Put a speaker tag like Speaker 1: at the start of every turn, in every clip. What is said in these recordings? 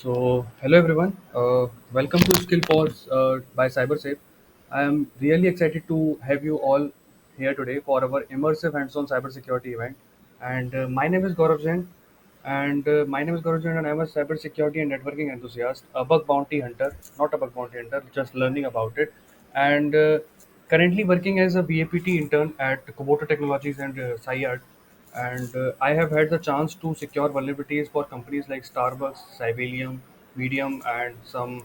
Speaker 1: Hello everyone. Welcome to Skill Force by CyberSafe. I am really excited to have you all here today for our immersive hands-on cybersecurity event. And my name is Gaurav Jain. And I'm a cybersecurity and networking enthusiast, a bug bounty hunter, not a bug bounty hunter, just learning about it. And currently working as a BAPT intern at Kubota Technologies and SciArt, and I have had the chance to secure vulnerabilities for companies like Starbucks, Cybelium, Medium, and some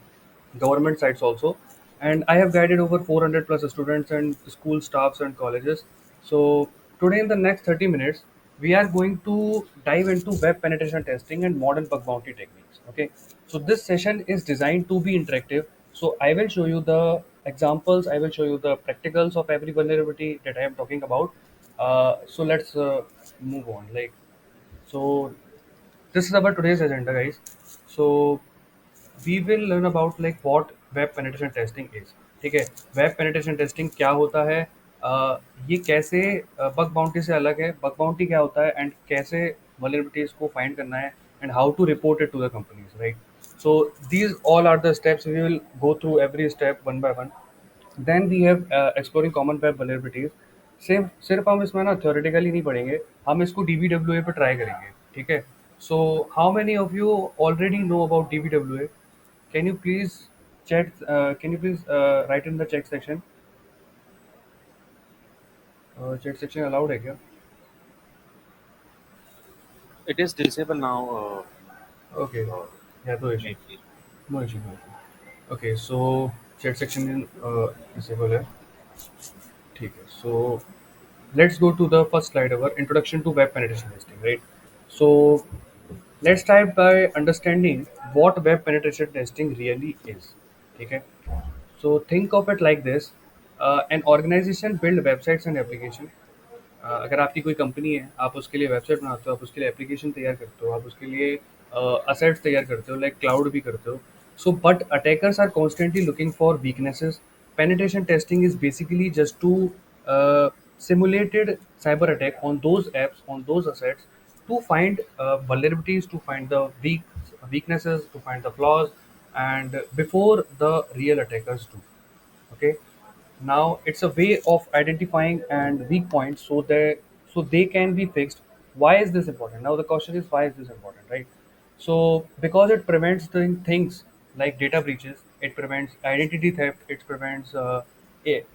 Speaker 1: government sites also. And I have guided over 400 plus students and school staffs and colleges. So today in the next 30 minutes, we are going to dive into web penetration testing and modern bug bounty techniques. Okay, so this session is designed to be interactive. So I will show you the examples, I will show you the practicals of every vulnerability that I am talking about. So let's move on. So this is our today's agenda, guys. So we will learn about like what web penetration testing is. ठीक है, web penetration testing क्या होता है, ये कैसे bug bounty से अलग है, बग बाउंटी क्या होता है एंड कैसे वल्नरेबिलिटीज को फाइंड करना है and how to report it to the companies, right. So these all are the steps. We will go through every step one by one. Then we have exploring common web vulnerabilities. सिर्फ हम इसमें ना theoretically नहीं पढ़ेंगे, हम इसको DBWA पे try करेंगे. ठीक है. So how many of you already know about DBWA? Can you please chat, can you please write in the check section. Check section allowed है क्या?
Speaker 2: It is disabled now,
Speaker 1: okay, या तो issue,
Speaker 2: maybe.
Speaker 1: No issue, no issue. Okay, so chat section disable है. ठीक है. सो let's go to the first slide, our introduction to web penetration testing, right? So let's start by understanding what web penetration testing really is. Okay, so think of it like this. An organization build websites and application. अगर आपकी कोई company है, आप उसके लिए website बनाते हो, आप उसके लिए एप्लीकेशन तैयार करते हो, आप उसके लिए असेट्स तैयार करते हो, लाइक क्लाउड भी करते हो. So but attackers are constantly looking for weaknesses. Penetration testing is basically just to simulated cyber attack on those apps, on those assets, to find vulnerabilities, to find the weaknesses, to find the flaws, and before the real attackers do. Okay, now it's a way of identifying and weak points so they can be fixed. Why is this important? Now the question is, why is this important, right? So because it prevents doing things like data breaches, it prevents identity theft, it prevents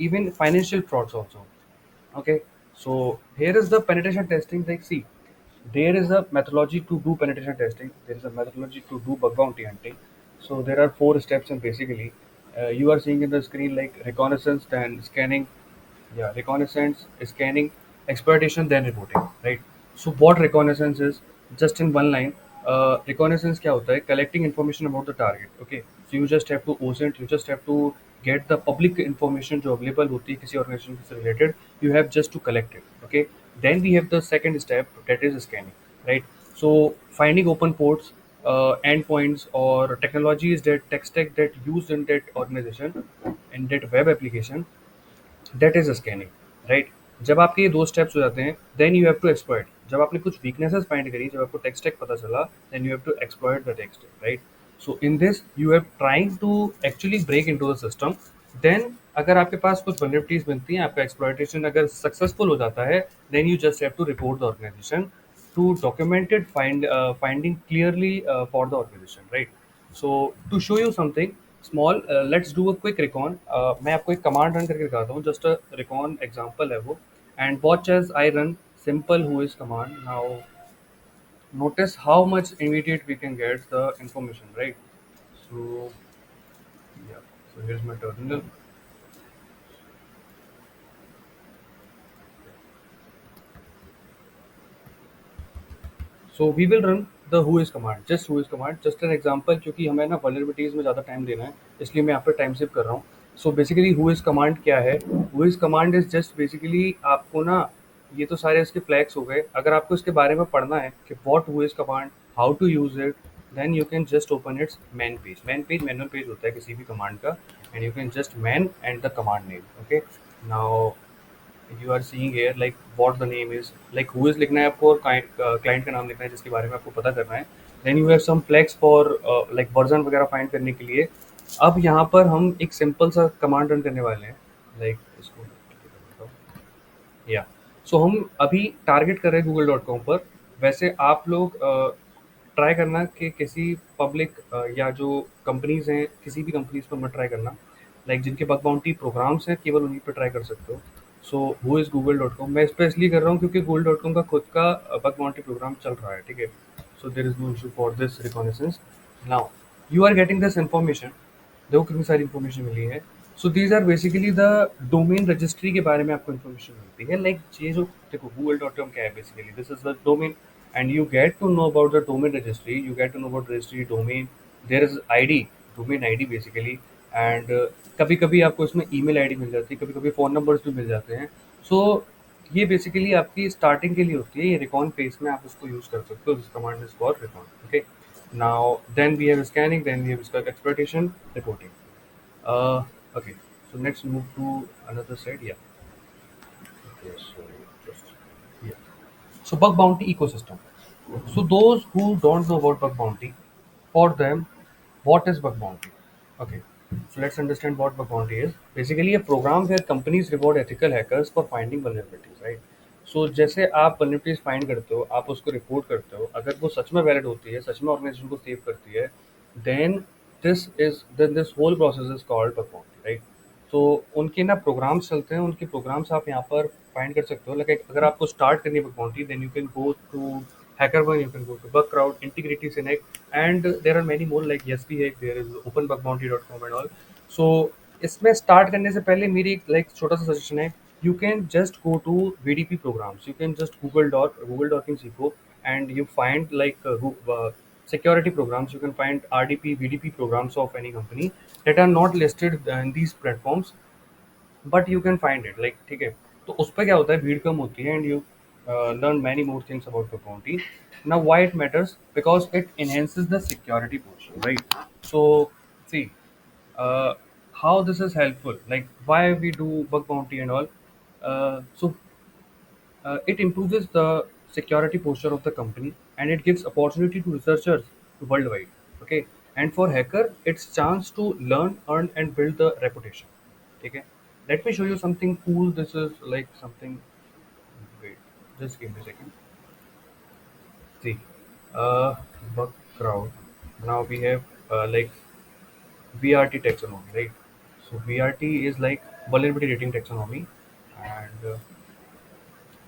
Speaker 1: even financial frauds also. Okay, so here is the penetration testing. Like, see, there is a methodology to do penetration testing. There is a methodology to do bug bounty hunting. So there are four steps, and basically, you are seeing in the screen like reconnaissance, then scanning, yeah, reconnaissance, scanning, exploitation, then reporting, right? So what reconnaissance is? Just in one line, reconnaissance क्या होता है? Collecting information about the target. Okay, so you just have to OSINT, you just have to get the public information जो available होती है किसी organization से related. You have just to collect it. Okay, then we have the second step, that is scanning, right? So finding open ports, endpoints or technologies, that tech stack that used in that organization, in that web application, that is scanning, right. जब आपके ये दो steps हो जाते हैं, then you have to exploit. जब आपने कुछ वीकनेसेस फाइंड करी, जब आपको टेक स्टैक पता चला, then you have to exploit the tech stack, right. So in this you have trying to actually break into the system. Then अगर आपके पास कुछ वल्नरेबिलिटीज मिलती हैं, आपका एक्सप्लॉइटेशन अगर सक्सेसफुल हो जाता है, then you just have to report the organisation to documented finding clearly for the organization, right? So to show you something small, let's do a quick recon. मैं आपको एक कमांड रन करके दिखाता हूँ, जस्ट अ recon एग्जांपल है वो. And watch as I run simple who is command. Now notice how much immediate we can get the information, right? So yeah, so here's my terminal. So we will run the who is command, just who is command, just an example, क्योंकि हमें ना vulnerabilities में ज़्यादा time देना है, इसलिए मैं यहाँ पे टाइम सेव कर रहा हूँ. So basically who is command क्या है? Who is command is just basically आपको ना, ये तो सारे इसके फ्लैग्स हो गए. अगर आपको इसके बारे में पढ़ना है कि what who is command, how to use it, then you can just open its man page. Man page manual page होता है किसी भी कमांड का, and you can just man and the command name. Okay, now you are seeing here like what the name is, like who is लिखना है आपको, और client का नाम लिखना है जिसके बारे में आपको पता करना है. Then you have some flags for like version वगैरह फाइंड करने के लिए। अब यहाँ पर हम एक सिंपल सा कमांड रन करने वाले हैं, लाइक इसको या सो हम अभी टारगेट कर रहे हैं गूगल डॉट कॉम पर। वैसे आप लोग ट्राई करना कि किसी पब्लिक या जो कंपनीज हैं किसी भी कंपनीज पर मत ट्राई करना, लाइक जिनके बग बाउंटी प्रोग्राम्स हैं केवल उन्हीं पर ट्राई कर सकते हो। सो वो इज़ गूगल डॉट कॉम। मैं इस पर इसलिए कर रहा हूँ क्योंकि गूगल डॉट कॉम का खुद का बग बाउंटी प्रोग्राम चल रहा है, ठीक है। So there is no issue for this reconnaissance. Now you are getting this information, देखो कितनी सारी इन्फॉर्मेशन मिली है। So these are basically the domain registry के बारे में आपको इन्फॉर्मेशन मिलती है, लाइक ये जो देखो गूगल डॉट कॉम क्या है, basically this is the domain and you get to know about the domain registry, you get to know about registry domain, there is ID, domain ID basically. And कभी कभी आपको इसमें email ID मिल जाती है, कभी कभी फ़ोन नंबर्स भी मिल जाते हैं। सो ये बेसिकली आपकी स्टार्टिंग के लिए होती है, ये रिकॉन फेज में आप उसको यूज़ कर सकते हो। This command is called recon, okay. Now then we have scanning, then we have exploitation, reporting. Okay, so next move to another side. Yeah. Okay, so just yeah. So bug bounty ecosystem. So those who don't know about bug bounty, for them, what is bug bounty? Okay, so let's understand what bug bounty is. Basically, a program where companies reward ethical hackers for finding vulnerabilities, right? So जैसे आप vulnerabilities find करते हो, आप उसको report करते हो, अगर वो सच में वैलिड होती है, सच में ऑर्गेनाइजेशन को सेव करती है, then this whole process is called bug bounty, right? तो उनके ना प्रोग्राम्स चलते हैं, उनके प्रोग्राम्स आप यहाँ पर फाइंड कर सकते हो। लाइक अगर आपको स्टार्ट करनी है bug bounty, then you can go to HackerOne, you can go to Bugcrowd, Integrity Synec, and there are many more like YesBee Hack, there is OpenBugBounty.com and all. So इसमें start करने से पहले मेरी एक like छोटा सा suggestion है, you can just go to VDP programs, you can just Google dorking सीखो and you find like security programs, you can find RDP, VDP programs of any company that are not listed in these platforms, but you can find it like, ठीक है। तो उस पर क्या होता है, भीड़ कम होती है and you learn many more things about the bounty. Now why it matters, because it enhances the security posture, right? So see, how this is helpful, like why we do bug bounty and all. It improves the security posture of the company and it gives opportunity to researchers worldwide, okay, and for hacker it's chance to learn, earn and build the reputation, okay. Let me show you something cool. This is like something, wait, just give me a second. See, uh bug crowd. Now we have like VRT taxonomy, right? So VRT is like vulnerability rating taxonomy, and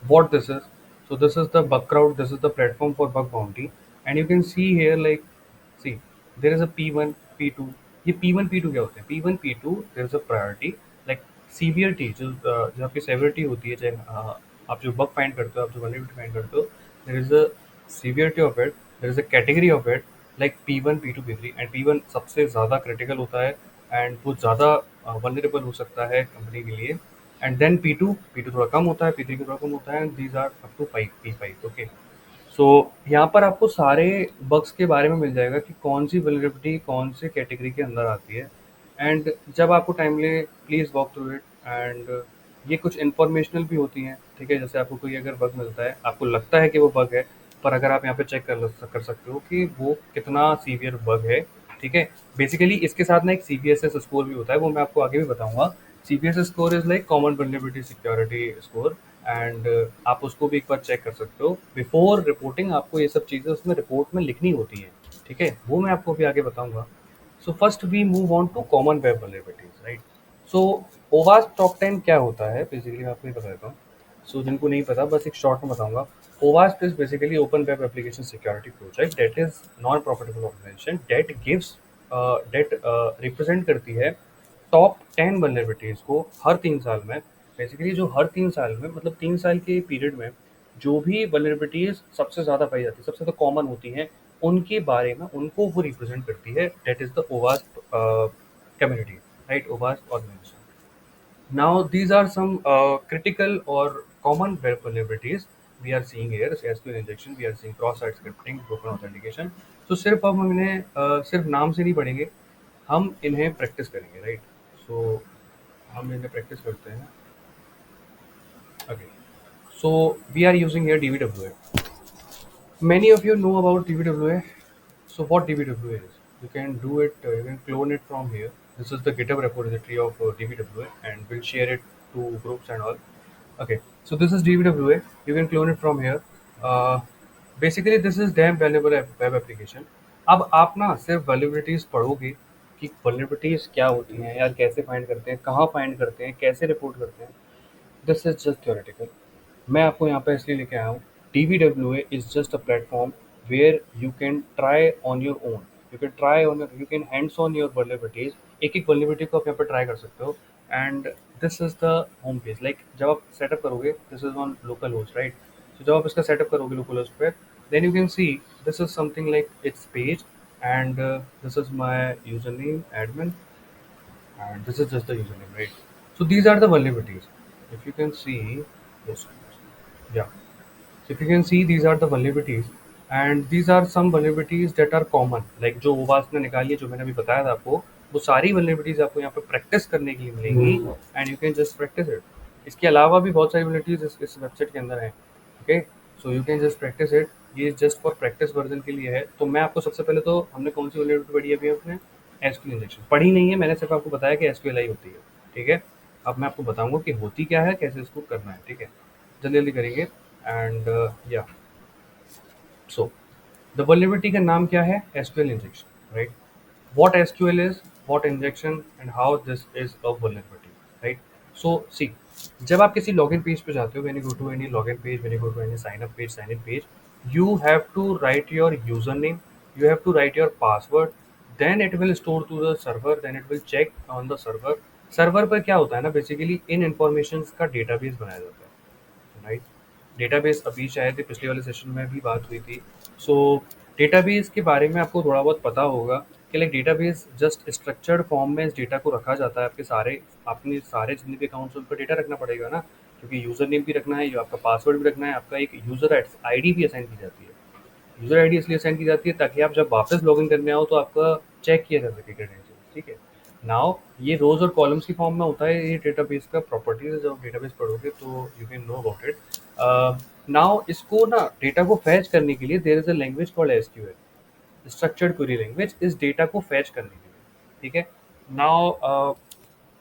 Speaker 1: what this is. So this is the bug crowd. This is the platform for bug bounty, and you can see here like, see, there is a P1, P2. ये P1 P2 क्या होते हैं? P1 P2 there is a priority, like severity, जो आपकी severity होती है, चाहे आप जो bug find करते हो, आप जो vulnerability find करते हो, there is a severity of it, there is a category of it, like P1 P2 P3, and P1 सबसे ज़्यादा critical होता है and वो ज़्यादा vulnerable हो सकता है कंपनी के लिए, एंड देन P2 थोड़ा कम होता है, P3 थोड़ा कम होता है, and these are up to 5 P5, okay. So यहाँ पर आपको सारे बग्स के बारे में मिल जाएगा कि कौन सी वल्नरेबिलिटी कौन से कैटेगरी के अंदर आती है, एंड जब आपको टाइम लगे please walk through it. And ये कुछ इन्फॉर्मेशनल भी होती हैं, ठीक है। जैसे आपको कोई अगर बग मिलता है, आपको लगता है कि वो बग है, पर अगर आप यहाँ पे चेक कर सकते हो कि वो कितना सीवियर बग है, ठीक है। बेसिकली इसके साथ ना एक CVSS स्कोर भी होता है, वो मैं आपको आगे भी बताऊंगा। CVSS score is like common vulnerability security score, and आप उसको भी एक बार चेक कर सकते हो बिफोर रिपोर्टिंग। आपको ये सब चीज़ें उसमें रिपोर्ट में लिखनी होती हैं, ठीक है, वो मैं आपको भी आगे बताऊंगा। So first we move on to common web vulnerabilities, right. So OWASP top 10 क्या होता है, बेसिकली मैं आपको ये बता देता हूँ। सो जिनको नहीं पता, बस एक शॉर्ट में बताऊंगा। OWASP is basically Open Web Application Security Project that is non-profitable organization that gives that represent करती है टॉप 10 वल्नरेबिलिटीज को हर 3 साल में। बेसिकली जो हर 3 साल में, मतलब 3 साल के पीरियड में जो भी वल्नरेबिलिटीज सबसे ज़्यादा पाई जाती है, सबसे ज़्यादा कॉमन होती हैं, उनके बारे में उनको वो रिप्रेजेंट करती है। That is the OWASP community, right, OWASP organization. Now these are some critical or common web vulnerabilities we are seeing here. SQL injection, we are seeing cross-site scripting, broken authentication. So सिर्फ हम इन्हें सिर्फ नाम से नहीं पढ़ेंगे, हम इन्हें प्रैक्टिस करेंगे, राइट। सो हम इन्हें प्रैक्टिस करते हैं। Okay, so we are using here DVWA. Many of you know about DVWA. So what DBWA is? You can do it. You can clone it from here. This is the GitHub repository of DBWA, and we'll share it to groups and all. Okay, so this is DBWA. You can clone it from here. Uh, Basically, this is damn valuable web application. अब आप ना सिर्फ vulnerabilities पढ़ोगे कि vulnerabilities क्या होती हैं यार, कैसे फाइंड करते हैं, कहाँ फाइंड करते हैं, कैसे रिपोर्ट करते हैं, दिस इज जस्ट थ्योरेटिकल. मैं आपको यहाँ पे इसलिए लेके आया हूँ. DBWA is just a platform where you can try on your own. You can try on your, you can hands on your vulnerabilities. एक एक वल्नरेबिलिटी को आप यहाँ पे ट्राई कर सकते हो. And this is the home page. Like जब आप सेटअप करोगे, this is on local host, right. तो जब आप इसका सेटअप करोगे लोकल होस्ट पे, then you can see this is something like its page. And this is my user name admin, and this is just the username, right? So these are the vulnerabilities. If you can see, yes, yeah. So if you can see, these are the vulnerabilities, and these are some vulnerabilities that are common. Like जो OWASP ने निकाली है, जो मैंने अभी बताया था आपको, वो सारी vulnerabilities आपको यहाँ पे प्रैक्टिस करने के लिए मिलेंगी, and you can just practice it. इसके अलावा भी बहुत सारी vulnerabilities इस वेबसाइट के अंदर हैं. Okay, so you can just practice it. ये जस्ट फॉर प्रैक्टिस वर्जन के लिए है. तो मैं आपको सबसे पहले, तो हमने कौन सी vulnerability पढ़ी है अभी? अपने एसक्यूएल इंजेक्शन पढ़ी नहीं है, मैंने सिर्फ आपको बताया कि एसक्यूएल आई होती है. ठीक है, अब मैं आपको बताऊंगा कि होती क्या है, कैसे इसको करना है. ठीक है, जल्दी जल्दी करेंगे. And yeah, so the vulnerability का नाम क्या है? SQL injection, right. what SQL is, what injection, and how this is a vulnerability, right? So see, जब आप किसी login page पे जाते हो, when you go to any login page, when you go to any sign up page, sign in page, you have to write your username, you have to write your password, then it will store to the server, then it will check on the server. Server पर क्या होता है ना, basically in information का database बनाया जाता है, right. Database अभी शायद पिछले वाले सेशन में भी बात हुई थी. सो डेटाबेस के बारे में आपको थोड़ा बहुत पता होगा कि like database just structured form में इस डेटा को रखा जाता है. आपके सारे, अपने सारे जितने भी अकाउंट्स, उन पर डेटा रखना पड़ेगा ना, क्योंकि यूज़र नेम भी रखना है, आपका पासवर्ड भी रखना है, आपका एक यूज़र आईडी भी असाइन की जाती है. यूज़र आईडी इसलिए असाइन की जाती है ताकि आप जब वापस लॉगिन करने आओ तो आपका चेक किया जा सके क्रेडेंशियल्स. ठीक है. नाउ ये रोज और कॉलम्स की फॉर्म में होता है. ये डेटाबेस का प्रॉपर्टीज है. जब आप डेटाबेस पढ़ोगे तो you can know about it. Now इसको ना डेटा को फैच करने के लिए there is a language called SQL, structured query language, इस डेटा को फैच करने के लिए. ठीक है. Now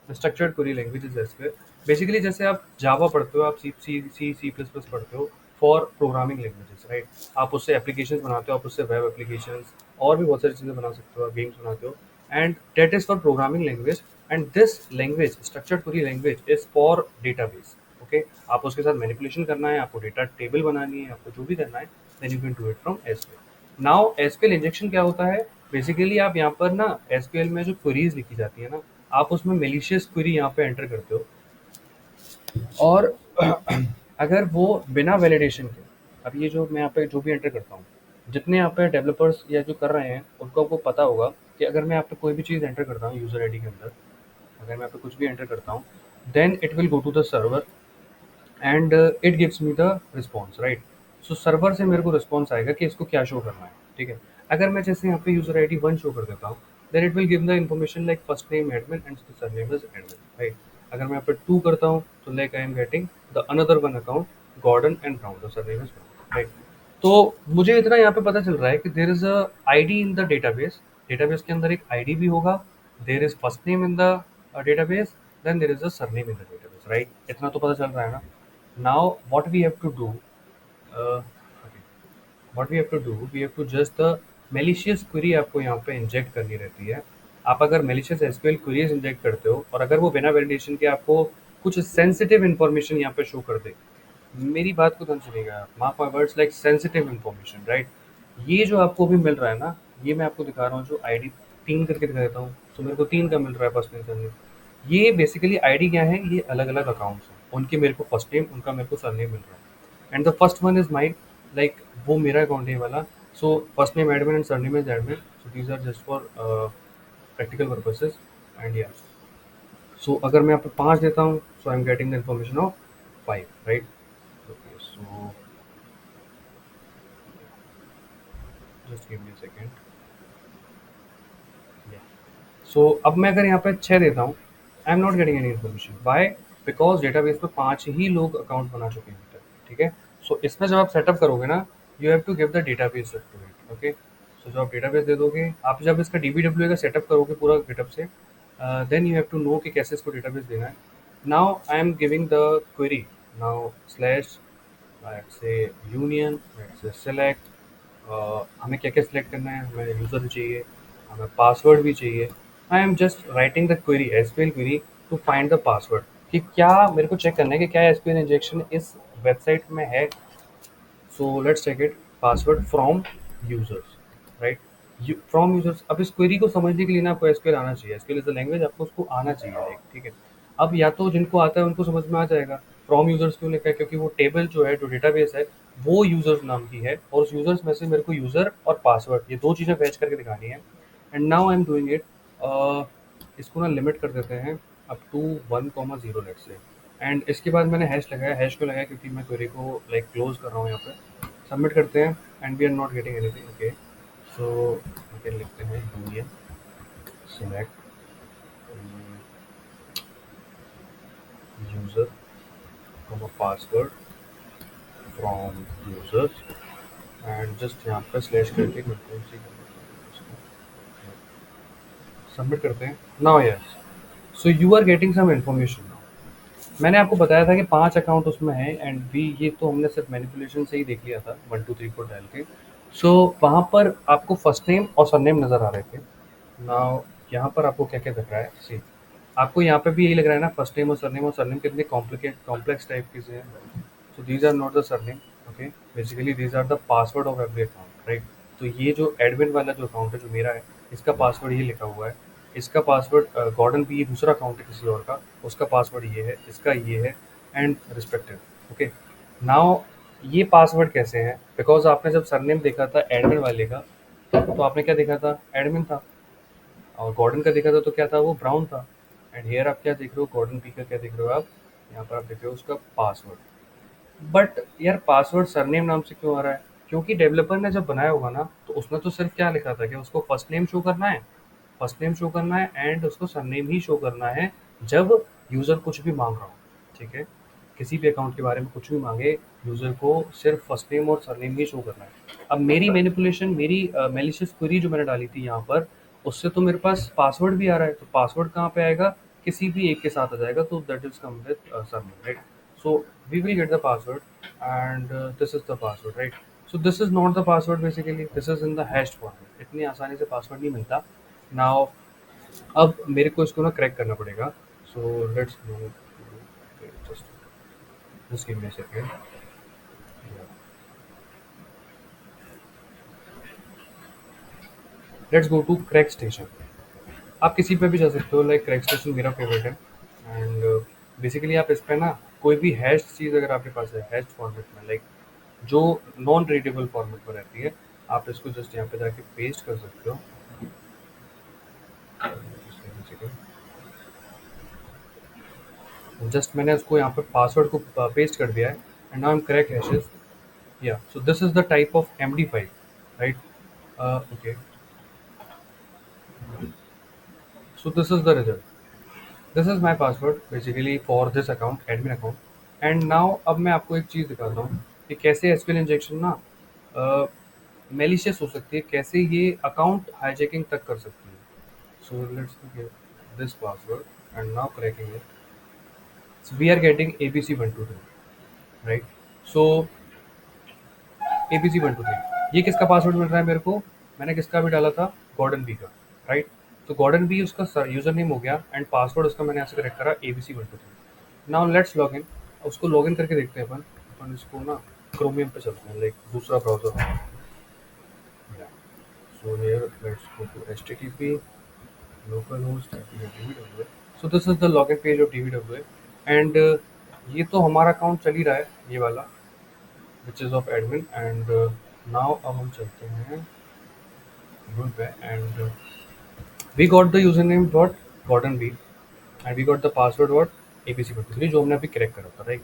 Speaker 1: structured query language is SQL. Basically जैसे आप जावा पढ़ते हो, आप सी प्लस प्लस पढ़ते हो फॉर प्रोग्रामिंग लैंग्वेजेस, राइट. आप उससे एप्लीकेशंस बनाते हो, आप उससे वेब एप्लीकेशंस और भी बहुत सारी चीज़ें बना सकते हो, आप गेम्स बनाते हो, and that is for programming language. And this language, structured query language, is for database. Okay, आप उसके साथ मैनिपुलेशन करना है, आपको डेटा टेबल बनानी है, आपको जो भी करना है, then you can do it from SQL. Now SQL injection क्या होता है? बेसिकली आप यहाँ पर ना एसक्यूएल में जो क्वेरीज लिखी जाती है ना, आप उसमें मेलिशियस क्वेरी यहाँ पे एंटर करते हो, और अगर वो बिना वैलिडेशन के, अब ये जो मैं यहाँ पे जो भी एंटर करता हूँ, जितने यहाँ पे डेवलपर्स या जो कर रहे हैं उनको आपको पता होगा कि अगर मैं यहाँ पे कोई भी चीज़ एंटर करता हूँ यूज़र आईडी के अंदर, अगर मैं यहाँ पे कुछ भी एंटर करता हूँ, then it will go to the server and it gives me the response, right. So server से मेरे को रिस्पॉन्स आएगा कि इसको क्या शो करना है. ठीक है. अगर मैं जैसे यहाँ पे यूज़र आईडी 1 शो कर देता हूँ, then it will give the information like first name admin and surname is admin, right. अगर मैं यहाँ पे 2 करता हूँ तो like I am getting the another one account Gordon and Brown, the surname is Brown, right. तो मुझे इतना यहाँ पे पता चल रहा है कि there is a ID in the database. Database के अंदर एक आईडी भी होगा, there is first name in the database, then there is a surname in the database, right. इतना तो पता चल रहा है ना. Now what we have to do, okay, what we have to do, we have to just the malicious query आपको यहाँ पे इंजेक्ट करनी रहती है. आप अगर malicious SQL queries इंजेक्ट करते हो और अगर वो बिना वैलिडेशन के आपको कुछ सेंसिटिव इन्फॉर्मेशन यहाँ पे शो कर दे, मेरी बात को ध्यान सुनिएगा, mark my words, like sensitive information, right. ये जो आपको भी मिल रहा है ना, ये मैं आपको दिखा रहा हूँ, जो आईडी 3 करके दिखा देता हूँ, तो मेरे को 3 का मिल रहा है फर्स्ट नेम सरनेम. ये बेसिकली आईडी क्या है? ये अलग अलग अकाउंट्स हैं, उनके मेरे को फर्स्ट नेम, उनका मेरे को सरनेम मिल रहा है. And the first one is mine, like वो मेरा अकाउंट है वाला. So first name admin and surname is admin. So these are just for practical purposes. And yeah, so अगर मैं यहाँ पे 5 देता हूँ, so I am getting the information of 5, right. Okay, so just give me a second. So अब मैं अगर यहाँ पे 6 देता हूँ, I am not getting any information. By, because database पे 5 ही लोग अकाउंट बना चुके हैं. ठीक है. सो इसमें जब आप सेटअप करोगे ना, you have to give the database to it. Okay. तो जो आप डेटाबेस दे दोगे, आप जब इसका डीबीडब्ल्यू का सेटअप करोगे पूरा गिटहब से, then you have to know कि कैसे इसको डेटाबेस देना है। Now I am giving the query, now slash let's say union, let's say select, हमें क्या क्या सिलेक्ट करना है, हमें यूज़र भी चाहिए, हमें पासवर्ड भी चाहिए। I am just writing the query, SQL query, to find the password, कि क्या मेरे को चेक करना है कि क्या एसक्यूएल इंजेक्शन इस वेबसाइट में है। So let's check it, password from users, right, from users. अब इस क्वेरी को समझने के लिए ना आपको एसक्यूएल आना चाहिए, एसक्यूएल इज द लैंग्वेज, आपको उसको आना चाहिए, लाइक, ठीक है। अब या तो जिनको आता है उनको समझ में आ जाएगा फ्रॉम यूजर्स क्यों लिखा है, क्योंकि वो टेबल जो है, जो डेटाबेस है, वो यूजर्स नाम की है, और उस यूजर्स में से मेरे को यूजर और पासवर्ड ये दो चीज़ें फैच करके दिखानी है। And now I am doing it, इसको ना लिमिट कर देते हैं अप टू 1,0 लेट से। एंड इसके बाद मैंने हैश लगाया, हैश क्यों लगाया, क्योंकि मैं क्वेरी को लाइक क्लोज कर रहा हूँ यहाँ पे। सबमिट करते हैं and we are not getting anything, okay. So okay, लिखते हैं union select user from password from users, and just यहाँ पे स्लैश करके कंट्रोल सी सबमिट करते हैं। Now yes, so you are getting some information. मैंने आपको बताया था कि 5 अकाउंट उसमें हैं, एंड बी ये तो हमने सिर्फ मैनिपुलेशन से ही देख लिया था 1 2 3 4 डाल के। सो वहाँ पर आपको फर्स्ट नेम और सरनेम नज़र आ रहे थे। नाउ यहाँ पर आपको क्या क्या दिख रहा है, सी, आपको यहाँ पे भी यही लग रहा है ना, फर्स्ट नेम और सरनेम कितने कॉम्प्लेक्स टाइप के से हैं। So these are not the surname, okay, basically these are the password of every account, right. तो ये जो एडमिन वाला जो अकाउंट है जो मेरा है, इसका पासवर्ड ये लिखा हुआ है, इसका पासवर्ड गॉर्डन भी ये दूसरा अकाउंट है किसी और का, उसका पासवर्ड ये है, इसका ये है, एंड रिस्पेक्टिव, ओके। नाउ ये पासवर्ड कैसे हैं, बिकॉज आपने जब सरनेम देखा था एडमिन वाले का, तो आपने क्या देखा था, एडमिन था, और गॉर्डन का देखा था तो क्या था, वो ब्राउन था। एंड हेयर आप क्या देख रहे हो, गॉर्डन पी का क्या देख रहे हो आप, यहाँ पर आप देख रहे हो उसका पासवर्ड। बट यार पासवर्ड सरनेम नाम से क्यों आ रहा है, क्योंकि डेवलपर ने जब बनाया होगा ना, तो उसने तो सिर्फ क्या लिखा था कि उसको फर्स्ट नेम शो करना है, फर्स्ट नेम शो करना है, एंड उसको सरनेम ही शो करना है जब यूज़र कुछ भी मांग रहा हो, ठीक है। किसी भी अकाउंट के बारे में कुछ भी मांगे, यूज़र को सिर्फ फर्स्ट नेम और सरनेम ही शो करना है। अब मेरी मैनिपुलेशन, मेरी मेलिशियस क्वेरी जो मैंने डाली थी यहाँ पर, उससे तो मेरे पास पासवर्ड भी आ रहा है, तो पासवर्ड कहाँ पे आएगा, किसी भी एक के साथ आ जाएगा, तो that is come with surname, right. So we will get the password, and this is the password, right. So this is not the password, basically this is in the hashed format, इतनी आसानी से password नहीं मिलता। Now अब मेरे को इसको ना क्रैक करना पड़ेगा। So let's just just give me a second. Let's go to crack station. आप किसी पे भी जा सकते हो, लाइक क्रैक स्टेशन मेरा फेवरेट है। एंड बेसिकली आप इस पे ना कोई भी हैश चीज़ अगर आपके पास है हैश फॉर्मेट में, लाइक जो नॉन रीडेबल फॉर्मेट में रहती है, आप इसको जस्ट यहाँ पे जाके पेस्ट कर सकते हो। जस्ट मैंने उसको यहाँ पे पासवर्ड को पेस्ट कर दिया है, and now I am crack hashes. Yeah so this is the type of MD5, right, okay. So this is the result, this is my password basically for this account, admin account. And now अब मैं आपको एक चीज़ दिखाता हूँ कि कैसे SQL injection ना malicious हो सकती है, कैसे ये अकाउंट हाईजैकिंग तक कर सकती है। So let's give this password and now cracking it, we are getting ABC123, right. So ABC123, ये किसका पासवर्ड मिल रहा है मेरे को, मैंने किसका भी डाला था, गॉर्डन बी का, राइट। तो गॉर्डन बी उसका यूजर नेम हो गया, एंड पासवर्ड उसका मैंने ऐसे करेक्ट करा ABC123। Now let's log in, उसको लॉग इन करके देखते हैं अपन। अपन इसको ना क्रोमियम पे चलते हैं, लाइक दूसरा browser. So here let's go to HTTP localhost DBWA। So this is the login page of DBWA, and ये तो हमारा अकाउंट चल ही रहा है, ये वाला which is of admin। and now अब हम चलते हैं group पे, and we got the username dot gordon b, and we got the password what ABC123, जो हमने अभी क्रैक करा था, राइट,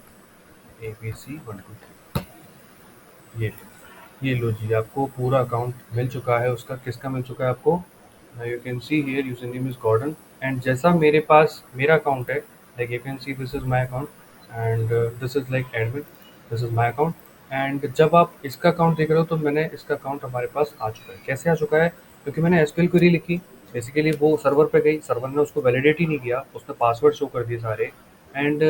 Speaker 1: ABC123। ये लो जी, आपको पूरा अकाउंट मिल चुका है, उसका किसका मिल चुका है आपको, you can see here user name is Gordon, and जैसा मेरे पास मेरा अकाउंट है, like you can see this is my account, and this is like admin, this is my account. And जब आप इसका अकाउंट देख रहे हो तो मैंने इसका अकाउंट हमारे पास आ चुका है। कैसे आ चुका है? क्योंकि मैंने एसक्यूएल क्वेरी लिखी, बेसिकली वो सर्वर पे गई, सर्वर ने उसको वैलिडेट ही नहीं किया, उसने पासवर्ड शो कर दिए सारे, एंड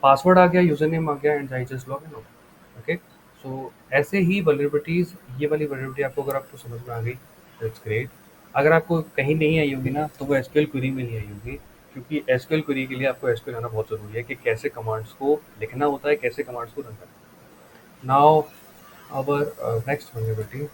Speaker 1: पासवर्ड आ गया, यूजर नेम आ गया, and I just log in. Okay, so ऐसे ही वल्नरेबिलिटीज, ये वाली वल्नरेबिलिटी आपको अगर आपको समझ में आ गई, दैट्स ग्रेट। अगर आपको कहीं नहीं आई होगी ना, तो वो एसक्यूएल क्वेरी में नहीं आई होगी, क्योंकि एसक्यूएल क्वेरी के लिए आपको एसक्यूएल आना बहुत ज़रूरी है कि कैसे कमांड्स को लिखना होता है, कैसे कमांड्स को रन करना है। Now our next vulnerability.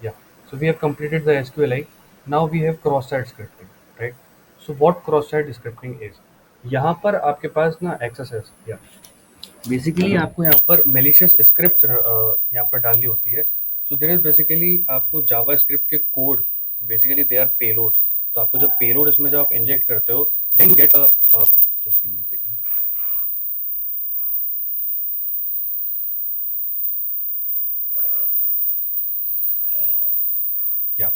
Speaker 1: Yeah, so we have completed the SQLi. Now we have cross-site scripting, right? So what cross-site scripting is? यहाँ पर आपके पास ना एक्सेस या बेसिकली आपको यहाँ पर मेलिशियस स्क्रिप्ट यहाँ पर डालनी होती है। सो देयर इज बेसिकली आपको जावा स्क्रिप्ट के code, basically they are payloads. तो आपको जब पेलोड इसमें जब आप इंजेक्ट करते हो, then get just give me a second. या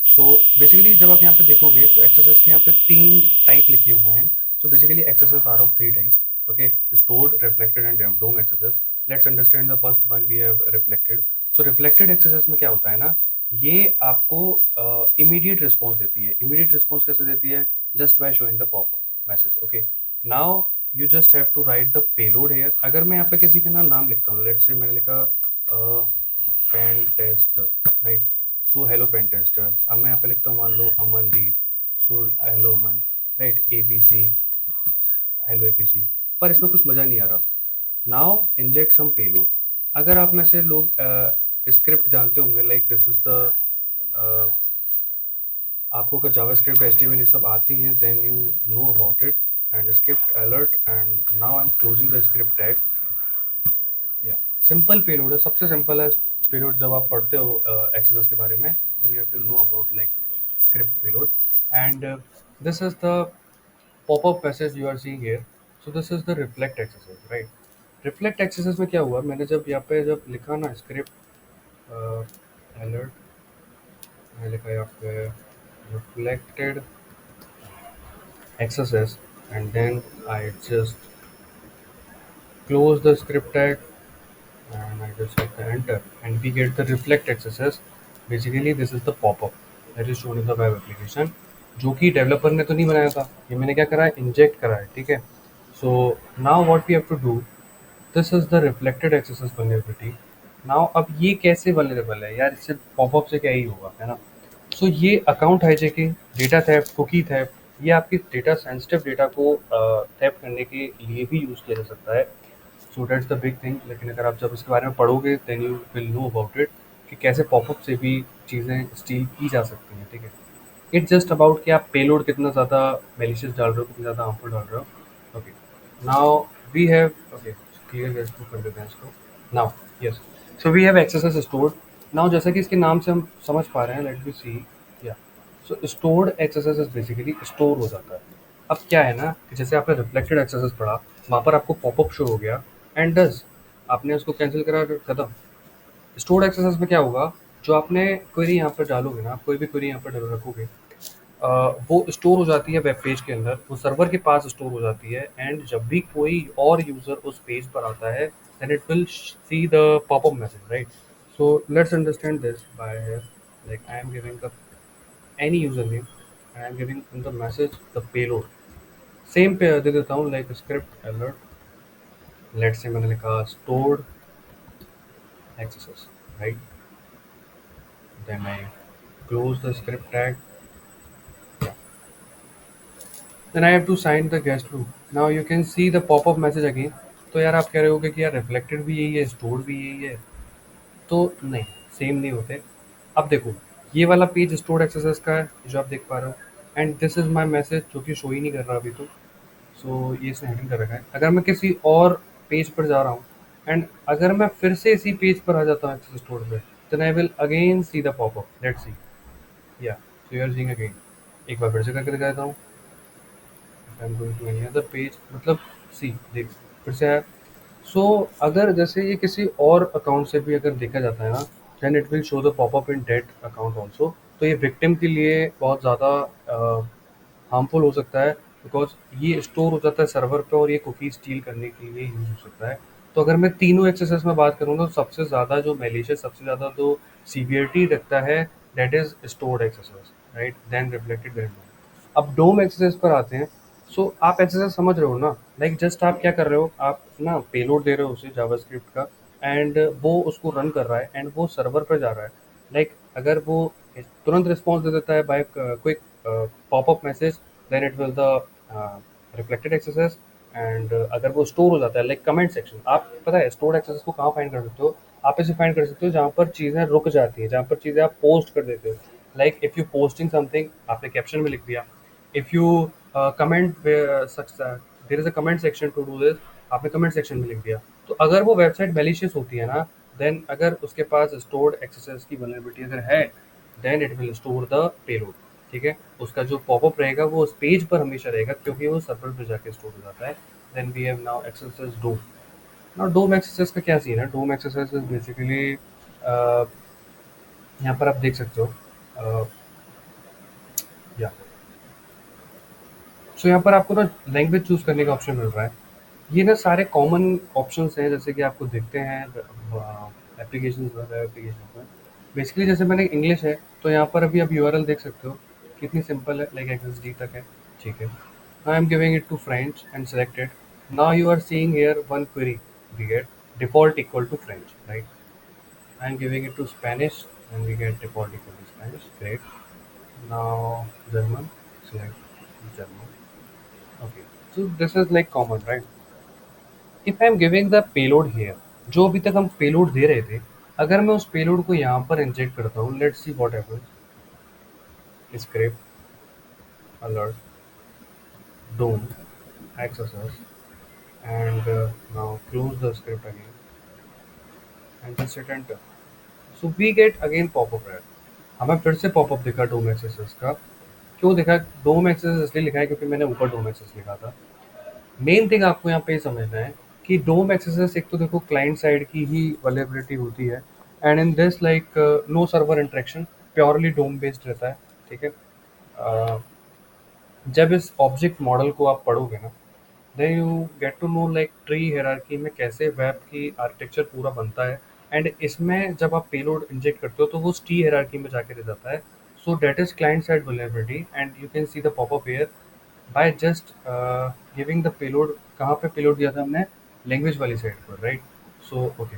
Speaker 1: सो बेसिकली जब आप यहाँ पे देखोगे तो एक्सेसेस के यहाँ पे 3 टाइप लिखे हुए हैं। So basically XSS are of 3 type. Okay, stored, reflected and DOM XSS. Let's understand the first one, we have reflected. So reflected XSS में क्या होता है ना, ये आपको इमीडिएट रिस्पॉन्स देती है। इमीडिएट रिस्पॉन्स कैसे देती है? Just by showing the popup message. Okay, now you just have to write the payload here. अगर मैं यहाँ पे किसी का नाम लिखता हूँ, लेट्स से मैंने लिखा pen tester, right? So hello pen tester. अब मैं यहाँ पे लिखता हूँ, मान लो Amandeep. So hello Aman, right? ABC, hello ABC. पर इसमें कुछ मज़ा नहीं आ रहा। Now inject some payload. अगर आप में से लोग स्क्रिप्ट जानते होंगे, लाइक दिस इज द, आपको अगर जावास्क्रिप्ट, एचटीएमएल ये सब आती हैं, then you know about it. And script alert, and now I am closing the script tag. या सिंपल पेलोड है, सबसे सिंपल है पेलोड। जब आप पढ़ते हो एक्सेसेस के बारे में, then you have to know about like script payload. And this is the popup message you are seeing here. So this is the reflect XSS, right? Reflect XSS में क्या हुआ, मैंने जब यहाँ पे जब लिखा ना स्क्रिप्ट अलर्ट, मैंने लिखा यहाँ पे reflected XSS, and then I just close the script tag, and I just hit the enter, and we get the reflect XSS. Basically this is the pop-up that is shown in the web application, जो कि developer ने तो नहीं बनाया था, ये मैंने क्या करा है, इंजेक्ट करा है। ठीक है, so now what we have to do, this is the reflected XSS vulnerability. Now अब ये कैसे वल्नरेबल है यार, इससे पॉपअप से क्या ही होगा, है ना? सो ये account hijacking, data theft, cookie theft, ये आपकी डेटा सेंसिटिव डेटा को थेफ्ट करने के लिए भी यूज़ किया जा सकता है। So that's the big thing. लेकिन अगर आप जब इसके बारे में पढ़ोगे, then you will know about it कि कैसे पॉपअप से भी चीज़ें स्टील की जा सकती हैं। ठीक है, इट्स जस्ट अबाउट कि आप पेलोड कितना ज़्यादा मेलिशियस डाल रहे हो, कितना ज़्यादा हार्मफुल डाल रहे हो। Okay, now we have, okay clear इसको कर देते हैं इसको। Now yes, so we have XSS stored. Now जैसा कि इसके नाम से हम समझ पा रहे हैं, late me see. Yeah so stored XSS is basically store हो जाता है। अब क्या है ना कि जैसे आपने रिफ्लेक्टेड एक्सेसेस पढ़ा, वहाँ पर आपको पॉपअप शो हो गया, एंड डस आपने उसको कैंसिल करा, खत्म। स्टोर्ड एक्सेसेस में क्या होगा, जो आपने क्वेरी यहाँ पर डालोगे ना, आप कोई भी क्वेरी यहाँ पर रखोगे, वो स्टोर हो जाती है वेब पेज के अंदर, वो सर्वर के पास स्टोर हो जाती है, एंड जब भी कोई और यूज़र उस पेज पर आता है, then it will see the popup message, right? So let's understand this by, like I am giving the any user name, I am giving in the message the payload. Same पे दे देता हूँ, like script alert, let's say मैंने लिखा stored XSS, right? Then I close the script tag, then I have to sign the guest room. Now you can see the pop-up message again. तो यार आप कह रहे होगे कि यार रिफ्लेक्टेड भी यही है, स्टोर्ड भी यही है, तो नहीं, सेम नहीं होते। अब देखो, ये वाला पेज स्टोर्ड एक्सेसेस का है जो आप देख पा रहे हो, and this is my message जो कि शो ही नहीं कर रहा अभी तो। सो ये इसने हेडिंग कर रखा है। अगर मैं किसी और पेज पर जा रहा हूँ, एंड अगर मैं फिर से इसी पेज पर आ जाता हूँ एक्सेस स्टोर्ड पे, then I will again see the popup, let's see. Yeah so you are seeing again, एक बार फिर से करके दिखाता हूँ। I am going to any other page, मतलब सी देख, फिर से आया। सो अगर जैसे ये किसी और अकाउंट से भी अगर देखा जाता है ना, then it will show the popup in that account also. तो ये विक्टिम के लिए बहुत ज़्यादा हार्मफुल हो सकता है, बिकॉज ये स्टोर हो जाता है सर्वर पे, और ये कुकी स्टील करने के लिए यूज हो सकता है। तो अगर मैं तीनों एक्सेसेस में बात करूँ तो सबसे ज़्यादा जो मेलिशियस, सबसे ज़्यादा जो सीवियरिटी रखता है, that is stored XSS, right, then reflected then DOM. अब डोम एक्सेसेस पर आते हैं। सो आप एक्सेसेस समझ रहे हो ना, लाइक जस्ट आप क्या कर रहे हो, आप ना पेलोड दे रहे हो उसे जावास्क्रिप्ट का, एंड वो उसको रन कर रहा है एंड वो सर्वर पर जा रहा है। लाइक अगर वो तुरंत रिस्पॉन्स दे देता है by quick popup message, then it will the reflected XSS. And अगर वो स्टोर हो जाता है लाइक कमेंट सेक्शन, आप पता है स्टोर्ड एक्सेसेस को कहाँ फाइंड कर सकते हो, आप इसे फाइंड कर सकते हो जहाँ पर चीज़ें रुक जाती हैं, जहाँ पर चीज़ें आप पोस्ट कर देते हो। Like if you posting something, आपने कैप्शन में लिख दिया। If you comment such, there is a comment section to do this, आपने कमेंट सेक्शन में लिख दिया। तो अगर वो वेबसाइट मैलिशियस होती है ना, देन अगर उसके पास स्टोर्ड एक्सेसेस की वल्नरेबिलिटी अगर है, then it will store the payload. ठीक है, उसका जो पॉपअप रहेगा वो उस पेज पर हमेशा रहेगा क्योंकि वो सर्वर पर जाके स्टोर हो जाता है। Then we have now XSS DOM. Now DOM XSS का क्या सीन है, डोम एक्सेसेस इज बेसिकली यहाँ पर आप देख सकते हो, या सो यहाँ पर आपको ना लैंग्वेज चूज करने का ऑप्शन मिल रहा है। ये ना सारे कॉमन ऑप्शंस हैं जैसे कि आपको दिखते हैं एप्लीकेशन पर, वेब एप्लीकेशन पर। बेसिकली जैसे मैंने इंग्लिश है तो यहाँ पर अभी आप यूआरएल देख सकते हो, कितनी सिंपल है, लाइक एक्सएसडी तक है। ठीक है, I am giving it to French and selected. Now you are seeing here one query, we get default equal to French, right. I am giving it to Spanish and we get default equal to Spanish, great. Now German, select German. Okay, so this is like common, right? If I am giving the payload here, जो अभी तक हम payload दे रहे थे, अगर मैं उस payload को यहाँ पर इंजेक्ट करता हूँ, let's see what happens. Script alert DOM access and now close the script again and just hit enter. So we get again popup error. हमें फिर से पॉपअप दिखा डोम एक्सेस का। क्यों दिखा? डोम एक्सेस इसलिए लिखा है क्योंकि मैंने ऊपर डोम एक्सेस लिखा था। मेन थिंग आपको यहाँ पे समझना है कि डोम एक्सेस एक तो देखो क्लाइंट साइड की ही अवेलेबिलिटी होती है, and in this like no server interaction, purely DOM based रहता है। ठीक है, जब इस ऑब्जेक्ट मॉडल को आप पढ़ोगे ना, then you get to know like tree hierarchy में कैसे वेब की आर्किटेक्चर पूरा बनता है। एंड इसमें जब आप पेलोड इंजेक्ट करते हो तो वो ट्री हायरार्की में जाके रह जाता है। So that is client side vulnerability and you can see the popup here by just giving the payload. कहाँ पे पेलोड दिया था हमने? लैंग्वेज वाली साइड पर, right. So okay,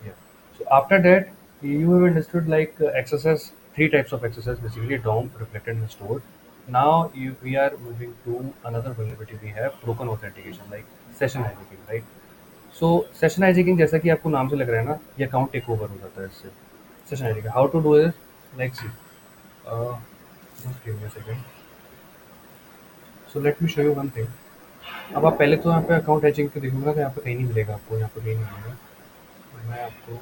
Speaker 1: yeah. So after that, you have understood like XSS, three types of XSS basically: DOM, reflected, and stored. Now we are moving to another vulnerability. We have broken authentication, like session hijacking, right? So session hijacking जैसा कि आपको नाम से लग रहा है ना, ये अकाउंट टेक ओवर हो जाता है इससे। Session hijacking. How to do this? Like see, uh, just give me a second. So let me show you one thing. अब आप पहले तो यहाँ पे अकाउंट हैचिंग पे देखोगे ना तो यहाँ पे कहीं नहीं मिलेगा आपको, यहाँ पे कहीं नहीं मिलेगा। मैं आपको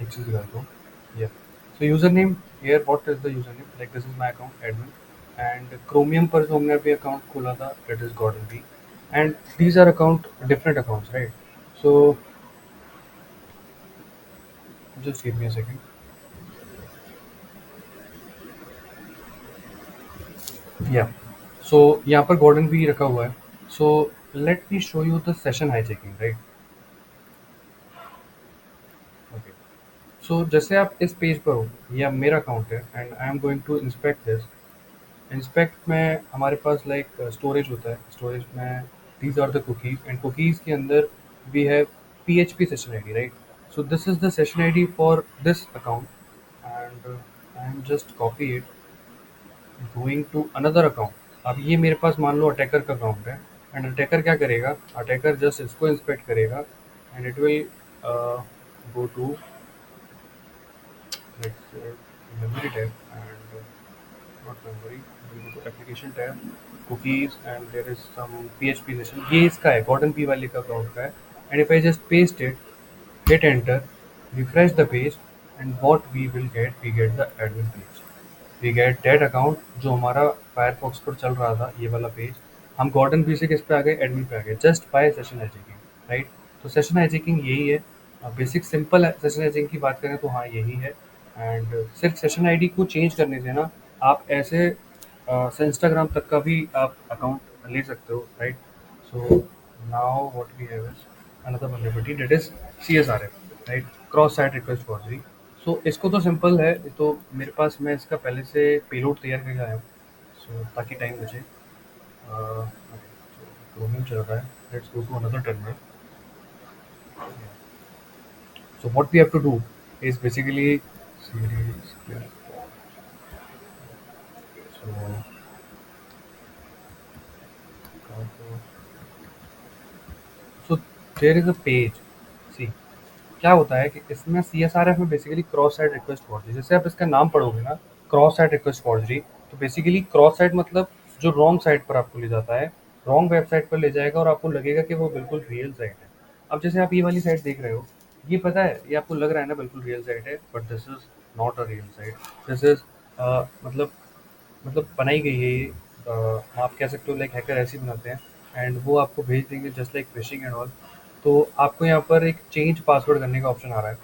Speaker 1: एक चीज़ दिखाता हूँ। Yeah so user name, here what is the user name, like this is my account admin, and Chromium पर जो हमने अभी अकाउंट खोला था that is Gordon B, and these are account different accounts, right. So just give me a second. या so यहाँ पर Gordon B रखा हुआ है। So let me show you the session hijacking, right. Okay, so जैसे आप इस page पर हो, यह मेरा अकाउंट है and I am going to inspect this. Inspect में हमारे पास लाइक स्टोरेज होता है, स्टोरेज में these are the cookies, and cookies के अंदर we have PHP session ID, right. So this is the session ID for this account, and I am just copy it going to another account. अब ये मेरे पास मान लो attacker का account है, एंड अटैकर क्या करेगा, अटैकर जस्ट इसको इंस्पेक्ट करेगा and it will go to memory tab and not memory, we go to application tab, cookies, and there is some PHP session। ये इसका है, गॉर्डन पी वाले का अकाउंट का है। And if I just paste it, hit enter, refresh the page, and what we will get, we get the admin page, we get that account जो हमारा Firefox पर चल रहा था, ये वाला पेज। हम गॉर्डन पी से किस पे आ गए? एडमिन पे आ गए, just by session hijacking, right. तो सेशन हाईजैकिंग यही है। बेसिक सिंपल सेशन हाईजैकिंग की बात करें तो हाँ यही है। एंड सिर्फ सेशन आईडी को चेंज करने से ना, आप ऐसे इंस्टाग्राम तक का भी आप अकाउंट ले सकते हो, right. So now what we have is, another vulnerability that is CSRF, right? Cross site request forgery. सो इसको तो सिंपल है, ये तो मेरे पास मैं इसका पहले से पेलोड तैयार करके आया हूँ, सो ताकि टाइम बचे। क्रोमियम चल रहा है, let's go to another terminal. So what we have to do is basically series. So so there is a page. See, क्या होता है कि इसमें CSRF में basically cross site request forgery, जैसे आप इसका नाम पढ़ोगे ना, क्रॉस साइट रिक्वेस्ट फॉर्जरी, तो बेसिकली क्रॉस साइट मतलब जो रॉन्ग साइट पर आपको ले जाता है, रॉन्ग वेबसाइट पर ले जाएगा और आपको लगेगा कि वो बिल्कुल रियल साइट है। अब जैसे आप ये वाली साइट देख रहे हो, ये पता है, ये आपको लग रहा है ना बिल्कुल रियल साइट है, but this is not a real site. This is मतलब बनाई गई है ये, आप कह सकते हो लाइक हैकर ऐसे ही बनाते हैं, एंड वो आपको भेज देंगे just like fishing and all. तो आपको यहाँ पर एक चेंज पासवर्ड करने का ऑप्शन आ रहा है।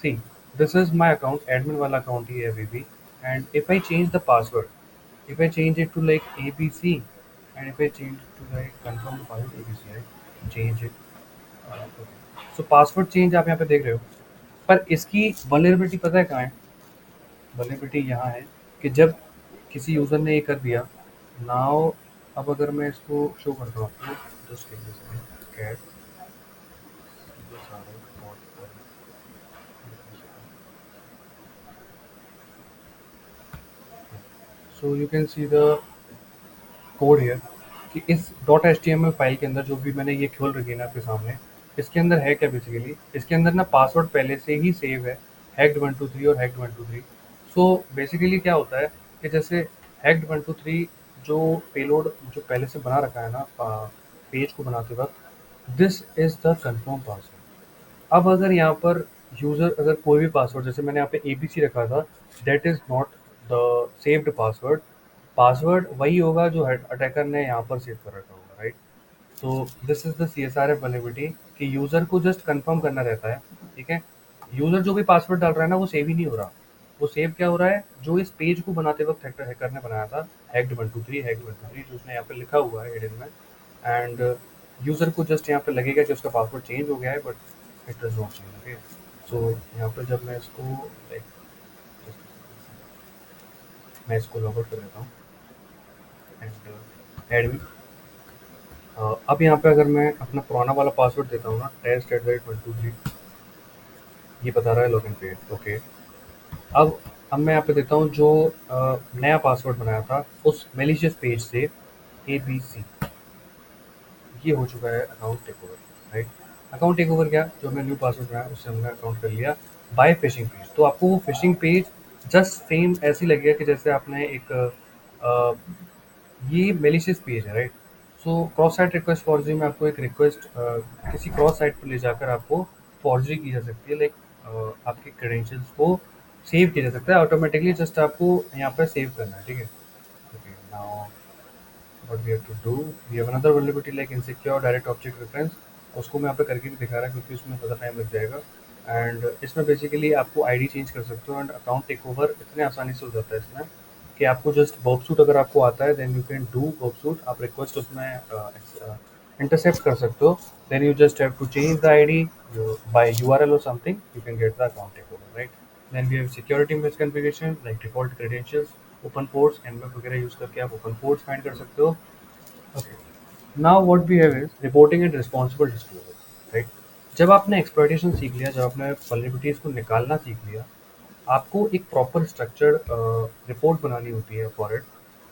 Speaker 1: See, this is my account, admin वाला अकाउंट ही है अभी भी, and if I change the password, if I change it to like ABC, and if I change it to like confirm the password ABC, right, change it. So password change आप यहाँ पे देख रहे हो, पर इसकी वल्नरेबिलिटी पता है कहाँ है? वल्नरेबिलिटी यहाँ है कि जब किसी यूज़र ने ये कर दिया, नाउ अब अगर मैं इसको शो करता हूँ आपको, just cat so you can see the code here कि इस डॉट HTML फाइल के अंदर जो भी मैंने ये खोल रखी है ना आपके सामने, इसके अंदर है क्या बेसिकली, इसके अंदर ना पासवर्ड पहले से ही सेव है, hacked123 और hacked123। सो बेसिकली क्या होता है कि जैसे hacked123 जो पेलोड जो पहले से बना रखा है ना पेज को बनाते वक्त, this is the confirm password. अब अगर यहाँ पर यूज़र अगर कोई भी पासवर्ड, जैसे मैंने यहाँ पे ABC रखा था, that is not the saved password. Password वही होगा जो अटैकर ने यहाँ पर सेव कर रखा होगा, राइट? तो this is the CSRF vulnerability कि यूज़र को जस्ट कंफर्म करना रहता है, ठीक है? यूज़र जो भी पासवर्ड डाल रहा है ना, वो सेव ही नहीं हो रहा। वो सेव क्या हो रहा है, जो इस पेज को बनाते वक्त हैकर ने बनाया था, हैक्ड123 जो उसने यहाँ पे लिखा हुआ है हिडन में, एंड यूज़र को जस्ट यहाँ पे लगेगा कि उसका पासवर्ड चेंज हो गया है, but it does not change. Okay, so यहाँ पे जब मैं इसको लाइक मैं इसको लॉग आउट कर देता हूँ एंड एडमिन, अब यहाँ पे अगर मैं अपना पुराना वाला पासवर्ड देता हूँ ना, test@123, ये बता रहा है लॉगिन पे। ओके, अब मैं यहाँ पे देता हूँ जो नया पासवर्ड बनाया था उस मेलिशियस पेज से, ABC, ये हो चुका है account take over, right? Account take over क्या, जो हमने न्यू पासवर्ड बनाया उससे हमने अकाउंट कर लिया बाय फिशिंग पेज। तो आपको वो फिशिंग पेज जस्ट सेम ऐसे लगेगा कि जैसे आपने एक ये मेलिशियस पेज है, right? So cross site request forgery में आपको एक रिक्वेस्ट किसी क्रॉस साइट पर ले जाकर आपको फॉर्जरी की जा सकती है, लाइक आपके क्रेडेंशियल्स को सेव किया जा सकता है ऑटोमेटिकली, जस्ट आपको यहाँ पर सेव करना है, ठीक है? Okay, now what we have to do, we have another vulnerability like insecure direct object reference। उसको मैं यहाँ पे करके भी दिखा रहा है क्योंकि उसमें ज़्यादा टाइम लग जाएगा, एंड इसमें बेसिकली आपको ID चेंज कर सकते हो, एंड अकाउंट टेक ओवर इतने आसानी से हो जाता है इसमें कि आपको जस्ट बॉब सूट अगर आपको आता है, देन यू कैन डू बॉब सूट, आप रिक्वेस्ट उसमें इंटरसेप्ट कर सकते हो, then you just have to change the ID by URL or something, you can get the account takeover, right? Then we have security misconfiguration like default credentials, open ports, nmap वगैरह use करके आप open ports find कर सकते हो। Okay, now what we have is reporting and responsible disclosure, right? जब आपने exploitation सीख लिया, जब आपने वल्नरेबिलिटीज को निकालना सीख लिया, आपको एक प्रॉपर स्ट्रक्चर्ड रिपोर्ट बनानी होती है for it,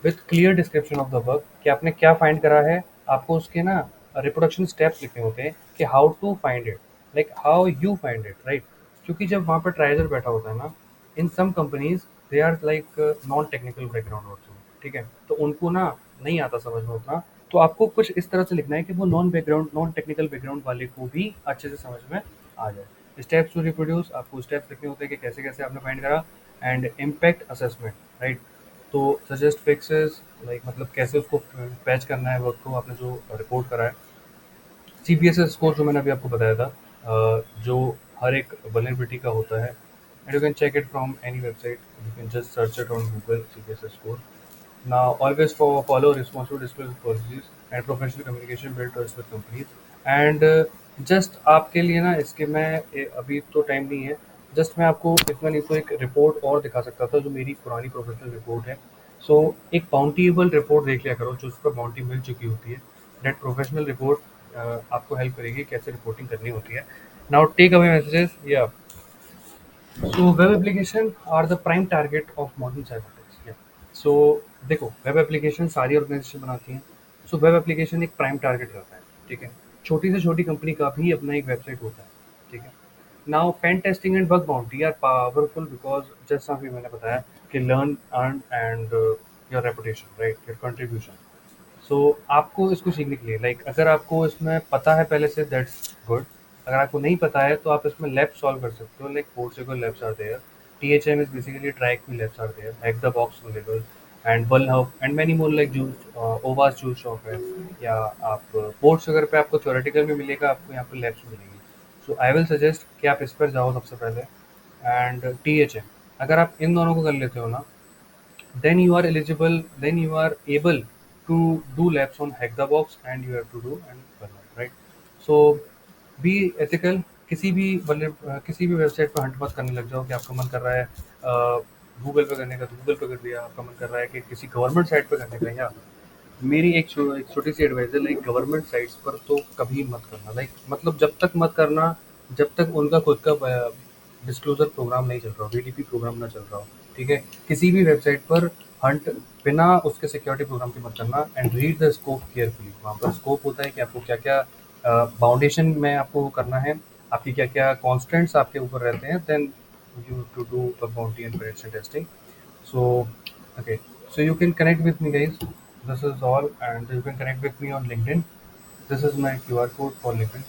Speaker 1: with clear description of the work कि आपने क्या फाइंड करा है। आपको उसके ना रिप्रोडक्शन स्टेप्स लिखने होते हैं कि how to find it, like how you find it, right? क्योंकि जब वहाँ पर ट्राइजर बैठा होता है ना, in some companies they are like non technical background also, ठीक है? तो उनको ना नहीं आता समझ में उतना, तो आपको कुछ इस तरह से लिखना है कि वो नॉन टेक्निकल बैकग्राउंड वाले को भी अच्छे से समझ में आ जाए। स्टेप्स टू रिप्रोड्यूस, आपको स्टेप्स लिखने होते हैं कि कैसे कैसे आपने फाइंड करा, एंड इम्पैक्ट असेसमेंट, राइट? तो सजेस्ट फिक्सेस, लाइक मतलब कैसे उसको पैच करना है वर्क को, आपने जो रिपोर्ट करा है। CPSS स्कोर जो मैंने अभी आपको बताया था, जो हर एक वल्नरेबिलिटी का होता है, and you can check it from any website, you can just search it on Google CPSS score. Now, always follow responsible disclosure policies and professional communication build trust with companies. And just आपके लिए ना इसके मैं अभी तो time नहीं है. Just मैं आपको इतना नहीं तो एक रिपोर्ट और दिखा सकता था जो मेरी पुरानी प्रोफेशनल रिपोर्ट है. सो एक बाउंटीएबल रिपोर्ट देख लिया करो जो उस पर बाउंटी मिल चुकी होती है. दैट प्रोफेशनल रिपोर्ट आपको हेल्प करेगी कैसे रिपोर्टिंग करनी होती है. नाउ टेक अवे मैसेजेस या so web application are the prime target of modern cyber attacks. Yeah. So देखो वेब एप्लीकेशन सारी ऑर्गेनाइजेशन बनाती हैं. सो वेब एप्लीकेशन एक प्राइम टारगेट रहता है. ठीक है. छोटी से छोटी कंपनी का भी अपना एक वेबसाइट होता है. ठीक है. Now pen testing and bug bounty are powerful because just अभी मैंने बताया कि learn earn and your reputation right your contribution. So आपको इसको सीखने के लिए अगर आपको इसमें पता है पहले से दैट्स गुड. अगर आपको नहीं पता है तो आप इसमें लैब सॉल्व कर सकते हो. Portugal labs are there. THM is basically track me labs are there. Hack the box available and Bullhub and many more like juice OWASP juice shop है. या आप पोर्ट्स अगर पे आपको थ्योरेटिकल में मिलेगा आपको यहाँ पे लैब्स मिलेगी. सो आई विल सजेस्ट कि आप इस पर जाओ सबसे पहले. एंड THM अगर आप इन दोनों को कर लेते हो ना then you are able to do labs on hack the box and you have to do and burnout right. So be ethical. किसी भी वेबसाइट पर हंट मत करने लग जाओ कि आपका मन कर रहा है गूगल पे करने का तो गूगल पे कर दिया. आपका मन कर रहा है कि किसी गवर्नमेंट साइट पे करने का. या मेरी एक छोटी सी एडवाइस है गवर्नमेंट साइट्स पर तो कभी मत करना. मतलब जब तक मत करना जब तक उनका खुद का डिस्क्लोजर प्रोग्राम नहीं चल रहा हो VDP प्रोग्राम ना चल रहा हो. ठीक है. किसी भी वेबसाइट पर हंट बिना उसके सिक्योरिटी प्रोग्राम के मत करना and read the scope carefully. वहाँ पर स्कोप होता है कि आपको क्या क्या बाउंडेशन में आपको करना है. आपकी क्या क्या कॉन्स्टेंट्स आपके ऊपर रहते हैं. Then you to do the bounty and penetration testing. So, okay, so you can connect with me, guys. This is all, and you can connect with me on LinkedIn. This is my QR code for LinkedIn.